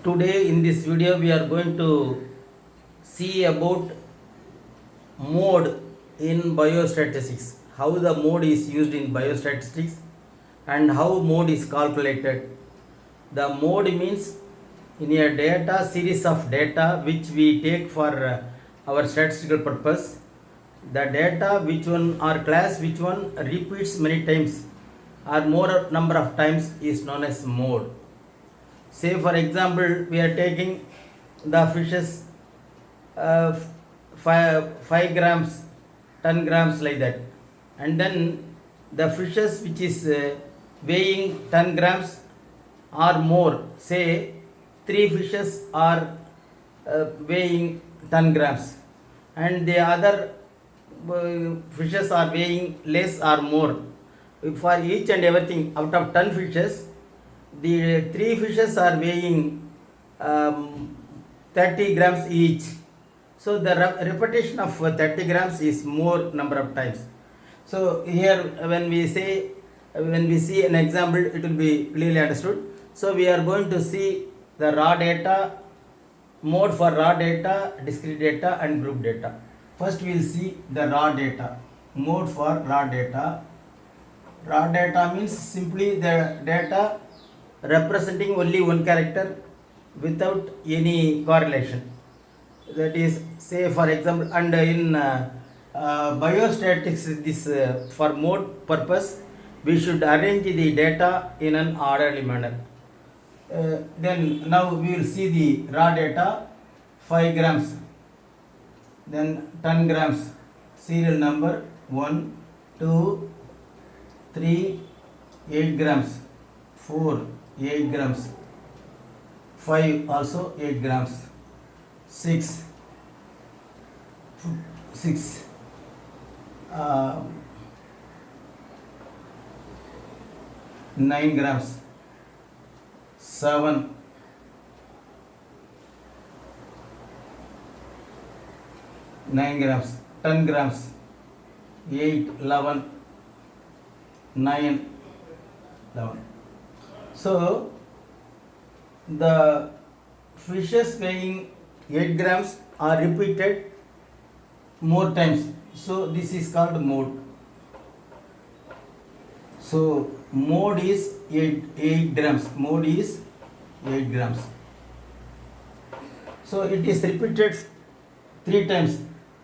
Today in this video we are going to see about mode in biostatistics, how the mode is used in biostatistics and how mode is calculated. The mode means in a data series of data which we take for our statistical purpose. The data which one or class which one repeats many times or more number of times is known as mode. Say for example, we are taking the fishes 5 grams, 10 grams like that, and then the fishes which is weighing 10 grams or more, say 3 fishes are weighing 10 grams, and the other fishes are weighing less or more. For each and everything, out of 10 fishes, the 3 fishes are weighing 30 grams each. So the repetition of 30 grams is more number of times. So here when we see an example, it will be clearly understood. So we are going to see the raw data, mode for raw data, discrete data and group data. First we will see the raw data, mode for raw data. Raw data means simply the data representing only one character without any correlation. That is, say for example, and in biostatistics, this for mode purpose, we should arrange the data in an orderly manner. Then now we will see the raw data, 5 grams, then 10 grams, serial number 1, 2, 3, 8 grams, 4, 8 grams, 5 also 8 grams, 6, 9 grams, 7, 9 grams, 10 grams, 8, 11, 9, 11. So the fishes weighing 8 grams are repeated more times. So this is called mode. So mode is 8 grams. Mode is 8 grams. So it is repeated 3 times.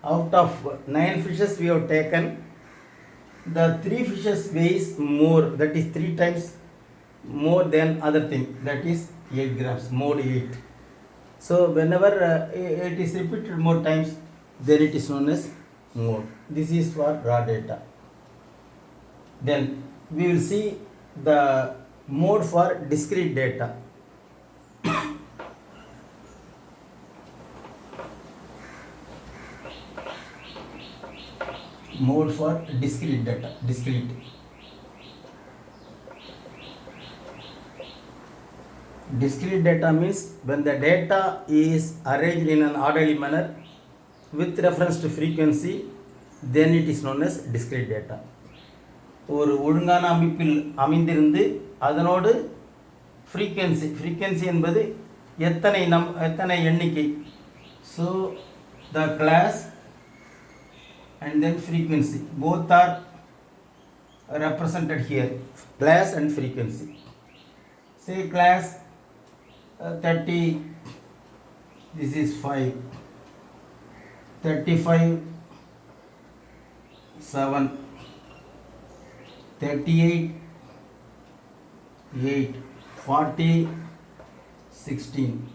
Out of 9 fishes we have taken, the 3 fishes weighs more, that is 3 times more than other thing, that is 8 grams, mode 8. So whenever it is repeated more times, then it is known as mode. This is for raw data. Then we will see the mode for discrete data. Mode for discrete data, discrete. Discrete data means when the data is arranged in an orderly manner with reference to frequency, then it is known as discrete data. ஒரு ஒழுங்கான அமைப்பில் அமைந்திருந்து அதனோடு frequency என்பது எத்தனை எண்ணிக்கை. So the class and then frequency both are represented here, class and frequency. Say class 30, this is 5, 35, 7, 38, 8, 40, 16,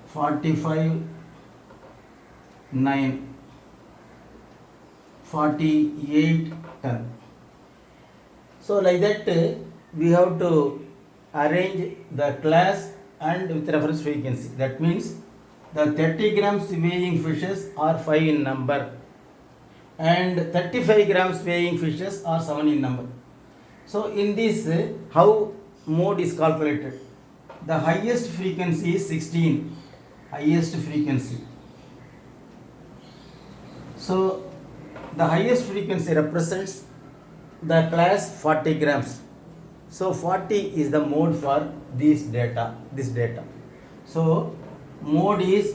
45, 9, 48, 10. So like that we have to arrange the class and with reference frequency. That means the 30 grams weighing fishes are 5 in number and 35 grams weighing fishes are 7 in number. So in this, how mode is calculated? The highest frequency is 16, highest frequency. So the highest frequency represents the class 40 grams. So 40 is the mode for this data. So mode is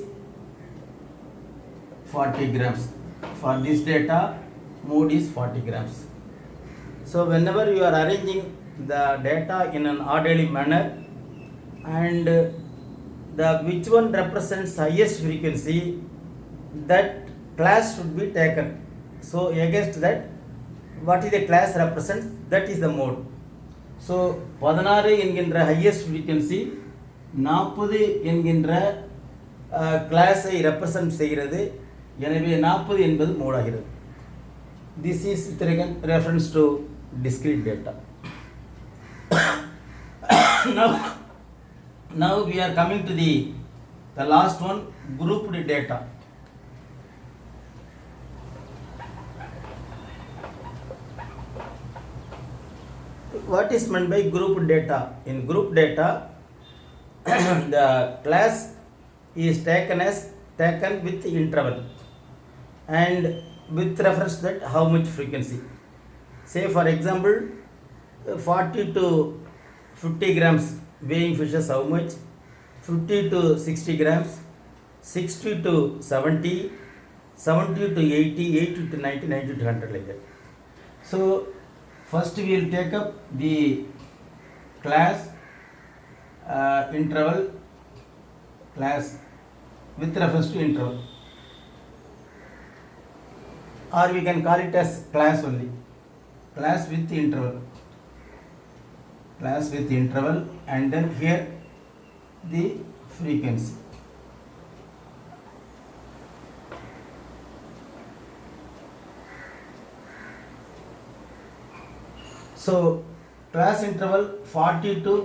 40 grams. For this data, mode is 40 grams. So whenever you are arranging the data in an orderly manner, and the which one represents highest frequency, that class should be taken. So against that, what is the class represents, that is the mode. So 16 என்கின்ற highest frequency 40 என்கின்ற கிளாஸை represent செய்கிறது. எனவே 40 என்பது mode ஆகிறது. This is with reference to discrete data. now we are coming to the last one, grouped data. What is meant by grouped data? In group data, the class is taken with interval and with reference to that how much frequency. Say for example, 40 to 50 grams weighing fishes, how much? 50 to 60 grams, 60 to 70, 70 to 80, 80 to 90, 90 to 100, like that. So first we will take up the class interval, class with reference to interval, or we can call it as class only, class with interval, class with interval, and then here the frequency. So class interval 40 to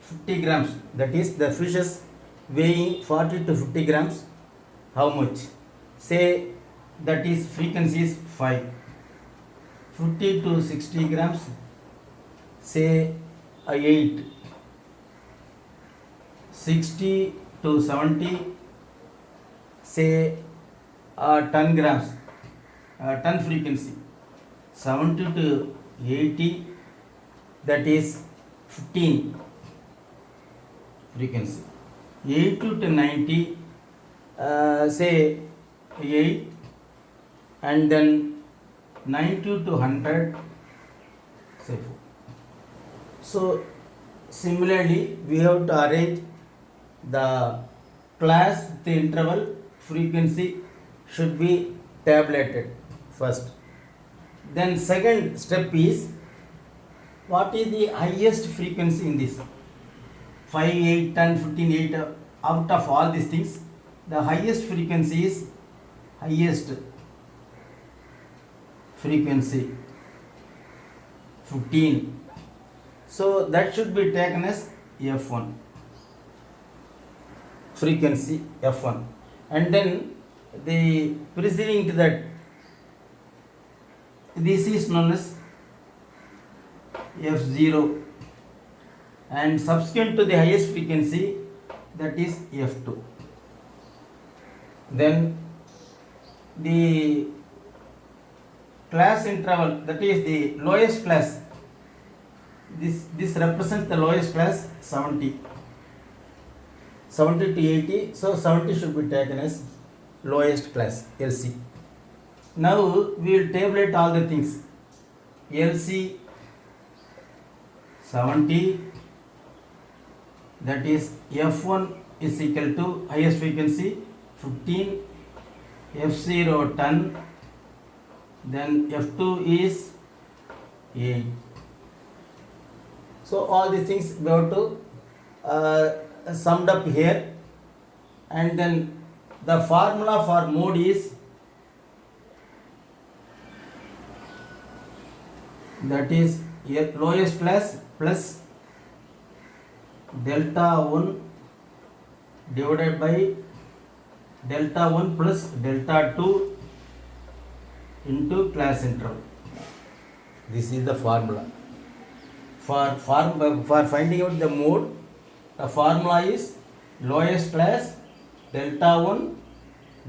50 grams, that is the fishes weighing 40 to 50 grams, how much? Say that is frequency is 5. 50 to 60 grams, say 8. 60 to 70, say 10 grams, 10 frequency. 70 to 80, that is 15 frequency. 80 to 90, say 8, and then 90 to 100, say 4. So similarly, we have to arrange the class, the interval, frequency should be tabulated first. Then second step is, what is the highest frequency in this? 5, 8, 10, 15, 8, out of all these things, the highest frequency is highest frequency 15. So that should be taken as F1, frequency F1, and then the preceding to that, this is known as F0, and subsequent to the highest frequency, that is F2. Then the class interval, that is the lowest class, this represents the lowest class, 70. 70 to 80, so 70 should be taken as lowest class, LC. Now we will tabulate all the things. LC 70, that is F1 is equal to highest frequency 15, F0 10, then F2 is 8. So all these things we have to summed up here, and then the formula for mode is, that is lowest class plus delta 1 divided by delta 1 plus delta 2 into class interval. This is the formula. For finding out the mode, the formula is lowest class delta 1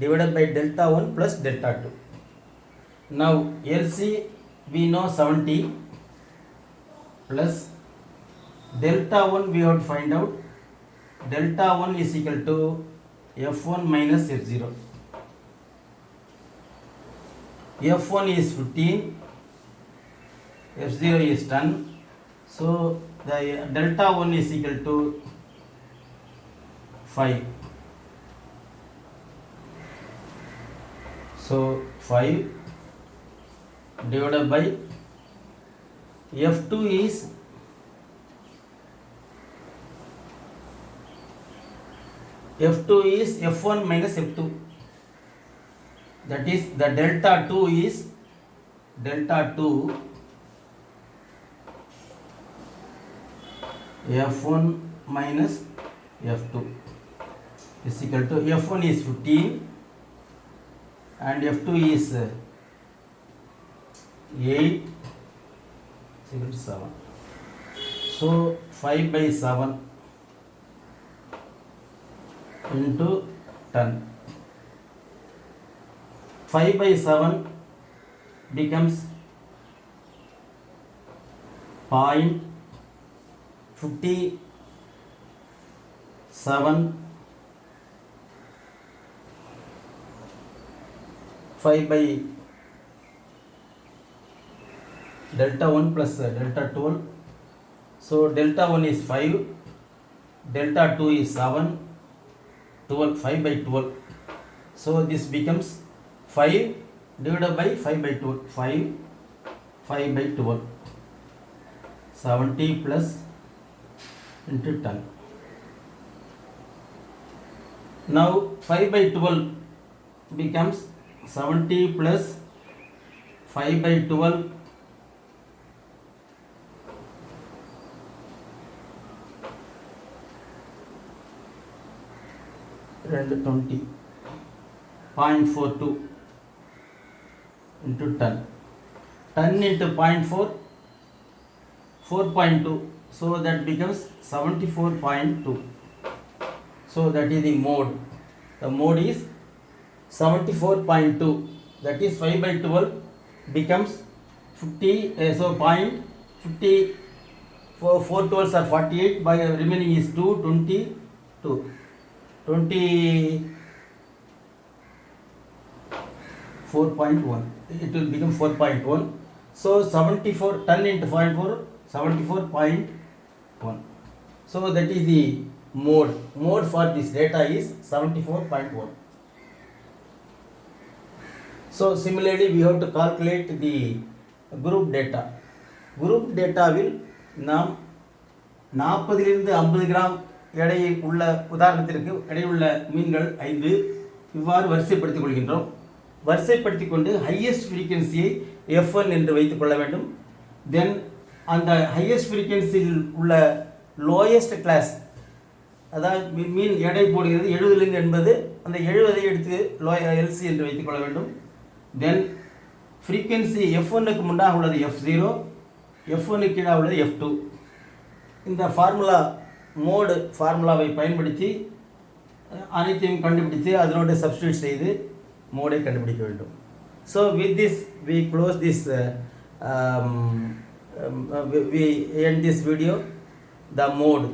divided by delta 1 plus delta 2. Now LC we know 70 plus delta 1 we have to find out, delta 1 is equal to f1 minus f0. f1 is 15, f0 is 10. So the delta 1 is equal to 5. So 5 divided by f2 is f1 minus f2. That is the delta 2 is delta 2 f1 minus f2 is equal to f1 is 15 and f2 is 8 is equal to 7. So 5 by 7 into 10. 5 by 7 becomes 0.57. 5 by delta 1 plus delta 12. So delta 1 is 5, delta 2 is 7, 12, 5 by 12. So this becomes 5 divided by 5 by 12, 5 by 12, 70 plus into 10. Now 5 by 12 becomes 70 plus 5 by 12 20, 0.42 into 10. 10 into 0.4, 4.2. So that becomes 74.2. So that is the mode. The mode is 74.2. That is 5 by 12 becomes 50. So 0.50. 4 12s are 48. By remaining is 2, 22. 24.1. It will become 4.1. So 74, 10 into 0.4, 74.1. So that is the mode. Mode for this data is 74.1. So similarly we have to calculate the group data. Group data will நாம் 40 லிருந்து 50 gram எடையில் உள்ள உதாரணத்திற்கு எடையுள்ள மீன்கள் 5 இவ்வாறு வரிசைப்படுத்திக் கொள்கின்றோம். வரிசைப்படுத்திக் கொண்டு ஹையஸ்ட் ஃப்ரீக்வன்சியை f1 என்று வைத்துக் கொள்ள வேண்டும். தென் அந்த ஹையஸ்ட் ஃப்ரீக்வன்சியில் உள்ள லோயஸ்ட் கிளாஸ், அதாவது மீன் எடை போடுகிறது 70லிருந்து 80, அந்த 70ஐ எடுத்து எல்சி என்று வைத்துக் கொள்ள வேண்டும். தென் ஃப்ரீக்வன்சி f1க்கு முன்னாக உள்ளது f0, f1க்கு கீழே உள்ளது f2. இந்த ஃபார்முலா மோடு ஃபார்முலாவை பயன்படுத்தி அனைத்தையும் கண்டுபிடித்து அதனோடு சப்ஸ்டியூட் செய்து மோடை கண்டுபிடிக்க வேண்டும். So with this we close this we end this video, the mode.